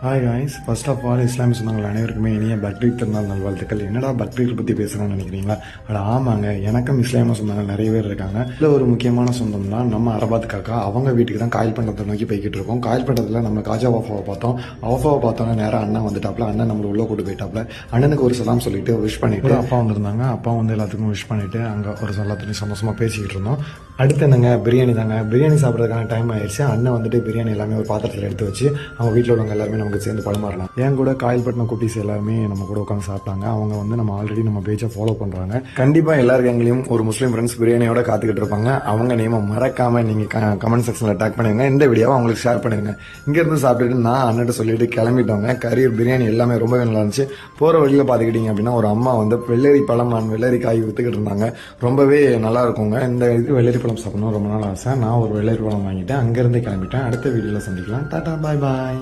Hi guys, first of all இஸ்லாமிய சொந்தங்கள் அனைவருக்குமே இனிய பக்ரீத் திருநாள் நல்வாழ்த்துக்கள். என்னடா பக்ரீத் பற்றி பேசுகிறான்னு நினைக்கிறீங்களா? அட ஆமாங்க, எனக்கும் இஸ்லாமிய சொந்தங்கள் நிறைய பேர் இருக்காங்க. இதில் ஒரு முக்கியமான சொந்தம் தான் நம்ம அரபாத் காக்கா. அவங்க வீட்டுக்கு தான் காயில் பண்டத்தை நோக்கி போய்கிட்டு இருக்கோம். காயில் பண்டத்தில் நம்ம காஜா வாஃபாவை பார்த்தோம். வாஃபாவை பார்த்தோன்னா நேராக அண்ணன் வந்துட்டாப்ல. அண்ணன் நம்மளை உள்ளே கூட்டு போயிட்டாப்ல. அண்ணனுக்கு ஒரு சலாம் சொல்லிட்டு விஷ் பண்ணிட்டு அப்பா வந்திருந்தாங்க. அப்பா வந்து எல்லாத்துக்கும் விஷ் பண்ணிட்டு அங்கே ஒரு எல்லாத்துலையும் சந்தோஷமாக பேசிக்கிட்டு இருந்தோம். அடுத்து என்னங்க, பிரியாணி தாங்க. பிரியாணி சாப்பிட்றதுக்கான டைம் ஆயிடுச்சு. அண்ணன் வந்துட்டு பிரியாணி எல்லாமே ஒரு பாத்திரத்தில் எடுத்து வச்சு அவங்க வீட்டில் உள்ளவங்க எல்லாருமே நமக்கு சேர்ந்து பழமாறலாம். என் கூட காயல்பட்டினம் குட்டீஸ் எல்லாருமே நம்ம கூட உட்காந்து சாப்பிட்டாங்க. அவங்க வந்து நம்ம ஆல்ரெடி நம்ம பேஜை ஃபாலோ பண்றாங்க. கண்டிப்பா எல்லாருக்கும் எங்களையும் ஒரு முஸ்லீம் ஃப்ரெண்ட்ஸ் பிரியாணியோட காத்துக்கிட்டு இருப்பாங்க. அவங்க நேமை மறக்காம நீங்க கமெண்ட் செக்ஷன்ல டேக் பண்ணிருங்க. இந்த வீடியோவை அவங்களுக்கு ஷேர் பண்ணிருங்க. இங்க இருந்து சாப்பிட்டுட்டு நான் அண்ணன் சொல்லிட்டு கிளம்பிட்டோங்க. கறி பிரியாணி எல்லாமே ரொம்பவே நல்லா இருந்துச்சு. போற வழியில பாத்துக்கிட்டீங்க அப்படின்னா ஒரு அம்மா வந்து வெள்ளரி பழம் வெள்ளரி காய் வித்துக்கிட்டு இருந்தாங்க. ரொம்பவே நல்லா இருக்குங்க. இந்த இது வெள்ளரி பழம் சாப்பிடணும் ரொம்ப நாள் ஆசை. நான் ஒரு வெள்ளரி பழம் வாங்கிட்டேன். அங்கிருந்து கிளம்பிட்டேன். அடுத்த வீடியோல சந்திக்கலாம். டாடா, பாய் பாய்.